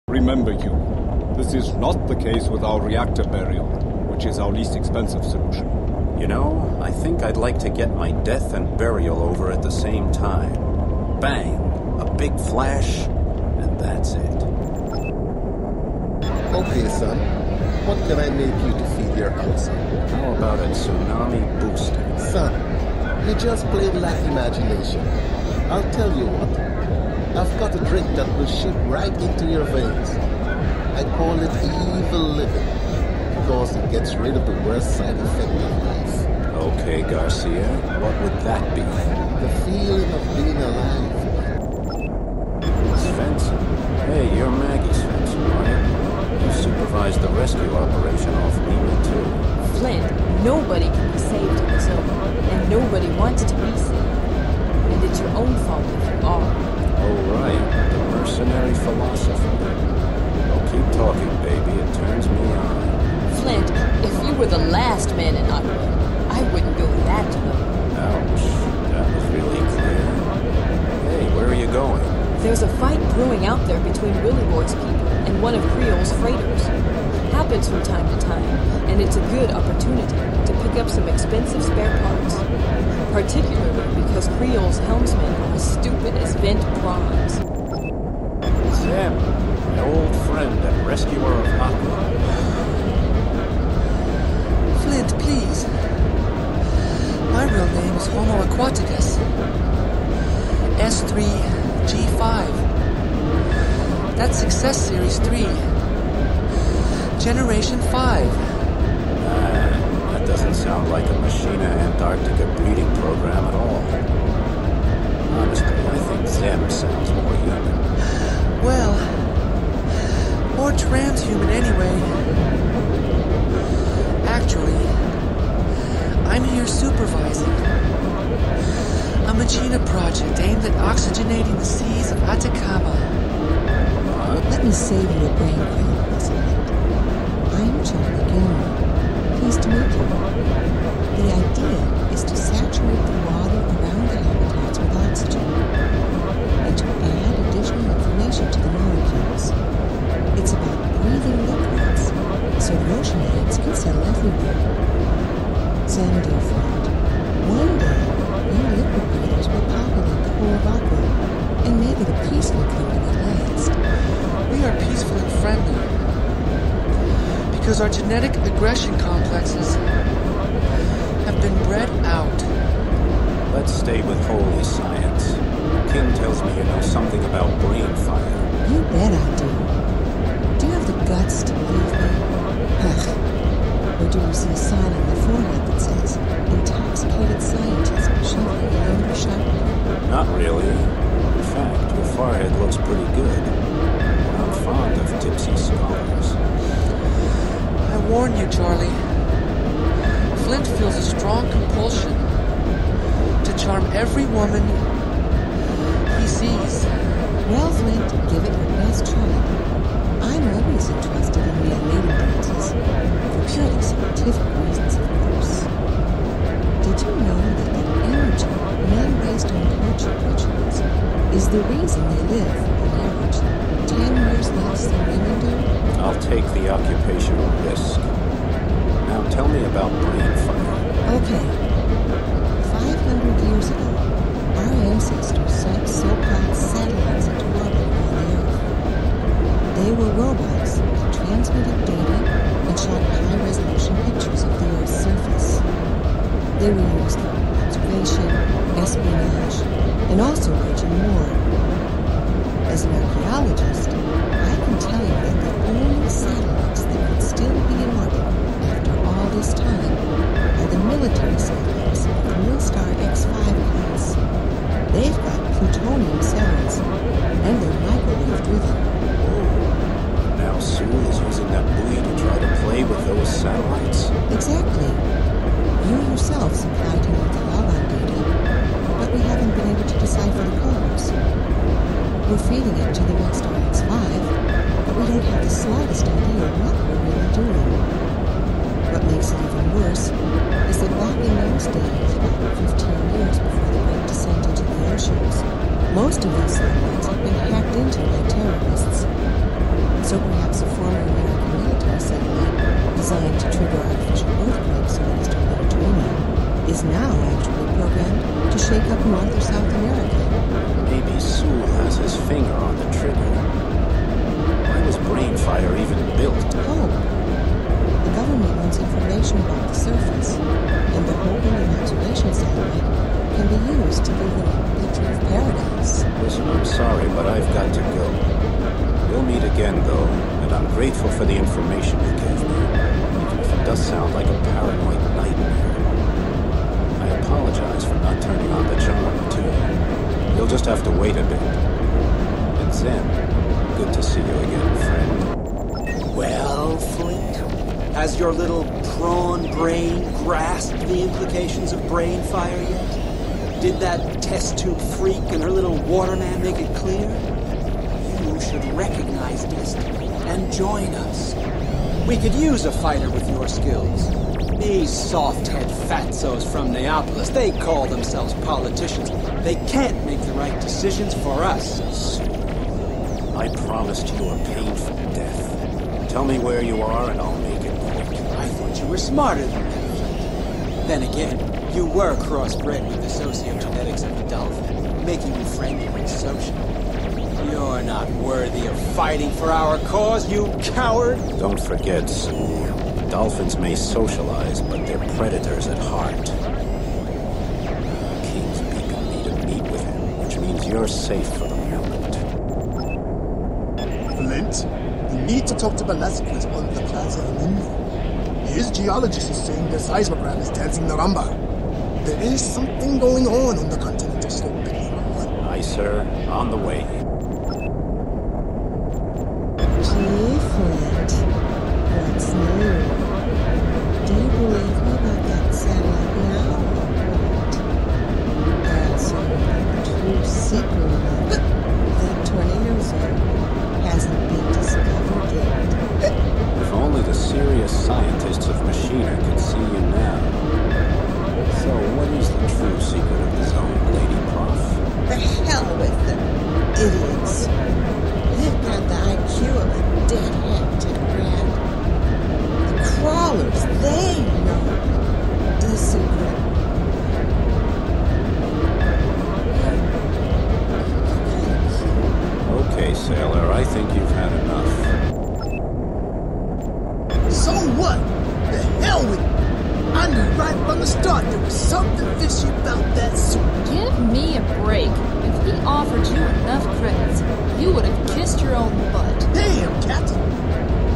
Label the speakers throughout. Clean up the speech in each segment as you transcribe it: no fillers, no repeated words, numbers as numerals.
Speaker 1: Remember, you, this is not the case with our reactor burial, which is our least expensive solution.
Speaker 2: You know, I think I'd like to get my death and burial over at the same time. Bang! A big flash, and that's it.
Speaker 3: Okay, son. What can I make you to feed your house?
Speaker 2: How about a tsunami booster?
Speaker 3: Son, you just plain lack imagination. I'll tell you what. I've got a drink that will shoot right into your veins. I call it evil living, because it gets rid of the worst side effect of life.
Speaker 2: Okay, Garcia, what would that be?
Speaker 3: The feeling of being alive.
Speaker 2: Svensson? Hey, you're Maggie Svensson, right? You supervised the rescue operation off Lima, too.
Speaker 4: Flint, nobody can be saved in the zone, and nobody wants to be saved. And it's your own fault if you are.
Speaker 2: Oh, right. The mercenary philosopher. Oh, keep talking, baby. It turns me on.
Speaker 4: Flint, if you were the last man in Aqua, I wouldn't go that low.
Speaker 2: Ouch. That was really clear. Hey, where are you going?
Speaker 4: There's a fight brewing out there between Willy Boy's people and one of Creole's freighters. Happens from time to time, and it's a good opportunity to pick up some expensive spare parts. Particularly because Creole's helmsmen are as stupid as bent bronze.
Speaker 2: Sam, my old friend and rescuer of Aqua.
Speaker 5: Flint, please. My real name is Homo Aquaticus. S3G5. That's Success Series 3. Generation 5.
Speaker 2: That doesn't sound like a Machina Antarctica breeding program at all. Honestly, I think Zem sounds more human.
Speaker 5: Well, more transhuman anyway. Actually, I'm here supervising a Machina project aimed at oxygenating the seas of Atacama.
Speaker 6: Let me save you a brain cramp, Miss Flint. I'm Charlie Gilmore. Pleased to meet you. The idea is to saturate the water around the habitats with oxygen, and to add additional information to the molecules. It's about breathing liquids, so oceanites can settle everywhere. Sam, dear friend, one day, you liquid breathers will populate the whole of Aqua, and make it a peaceful company at last.
Speaker 5: We are peaceful and friendly, because our genetic aggression complexes have been bred out.
Speaker 2: Let's stay with holy science. King tells me you know something about Brainfire.
Speaker 6: You bet I do. Do you have the guts to believe me? Or do you see a sign on my forehead that says, intoxicated scientist shoveling a load of sharpness?
Speaker 2: Not really. In fact, your forehead looks pretty good. I'm fond of tipsy scholars.
Speaker 5: I warn you, Charlie. Flint feels a strong compulsion to charm every woman he sees.
Speaker 6: Well, Flint, give it your best try. I'm always interested in male mating dances, for purely scientific reasons, of course. Did you know that the energy men waste on courtship rituals is the reason they live, on average, 10 years less than women do?
Speaker 2: I'll take the occupational risk. Now tell me about Brainfire.
Speaker 6: Okay. 500 years ago, our ancestors sent so-called satellites into orbit around the Earth. They were robots that transmitted data and shot high-resolution pictures of the Earth's surface. They were used for observation, espionage, and also waging war. As an archaeologist, I can tell you that the only satellites that could still be in orbit after all this time are the military satellites of the Milstar X-5 class. They've got plutonium cells, and they're microwave-driven.
Speaker 2: Whoa. Now Sool is using that buoy to try to play with those satellites?
Speaker 6: Exactly. You yourself supplied him with the log-on data, but we haven't been able to decipher the codes. We're feeding it to the Milstar X-5, but we don't have the slightest idea what we're really doing. What makes it even worse is that back in those days, about 15 years before the Great Descent into the oceans, most of those satellites had been hacked into by terrorists. trigger artificial earthquakes in the eastern Mediterranean, is now actually programmed to shake up North or South America.
Speaker 2: Maybe Sool has his finger on the trigger. Why was Brainfire even built?
Speaker 6: Hope. The government wants information about the surface, and they're hoping an observation satellite can be used to give them a picture of paradise.
Speaker 2: Listen, I'm sorry, but I've got to go. We'll meet again, though, and I'm grateful for the information you gave me, even if it does sound like a paranoid nightmare. I apologize for not turning on the charm, too. You'll just have to wait a bit. And Zen, good to see you again, friend.
Speaker 7: Well, Flint, has your little prawn brain grasped the implications of Brainfire yet? Did that test tube freak and her little waterman make it clear? You should recognize destiny and join us. We could use a fighter with your skills. These soft-head fatzos from Neapolis, they call themselves politicians. They can't make the right decisions for us.
Speaker 2: I promised you a painful death. Tell me where you are and I'll make it quick.
Speaker 7: I thought you were smarter than that. Then again, you were crossbred with the sociogenetics of the dolphin, making you friendly and social. You're not worthy of fighting for our cause, you coward!
Speaker 2: Don't forget, Sool. Dolphins may socialize, but they're predators at heart. King's beacon me to meet with him, which means you're safe for the moment.
Speaker 8: Flint, you need to talk to Velasquez on the Plaza El Nino. His geologist is saying the seismogram is dancing the rumba. There is something going on the continental slope.
Speaker 2: Aye, sir. On the way.
Speaker 6: Gee, Flint, what's new? Do you believe me about that satellite now, or what? That's only the true secret of it. The tornado zone hasn't been discovered yet.
Speaker 2: If only the serious scientists of Machina could see you now. So, what is the true secret of the zone, Lady Prof?
Speaker 6: The hell with them, idiots. They've got the IQ of a deadhead to grab. The crawlers, they know the secret.
Speaker 2: Okay, sailor, I think you've had enough.
Speaker 8: So what? The hell with it. I knew right from the start there was something fishy about that suit.
Speaker 4: Give me a break. If he offered you enough credits, you would have kissed your own butt.
Speaker 8: Damn, Captain.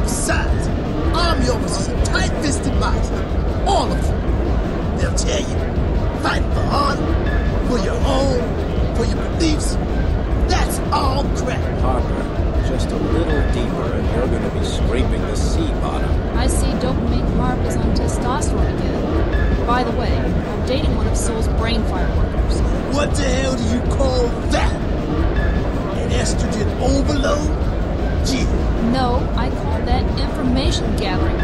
Speaker 8: Besides, Army officers are tight-fisted minded. All of them. They'll tell you, fight for honor, for your home, for your beliefs. That's all crap.
Speaker 2: Harper, just a little deeper and you're going to be scraping the sea bottom.
Speaker 4: I see dopamine Marp is on testosterone again. By the way, I'm dating one of Sool's Brainfire workers.
Speaker 8: What the hell do you call that? An estrogen overload? Gee.
Speaker 4: No, I call that information gathering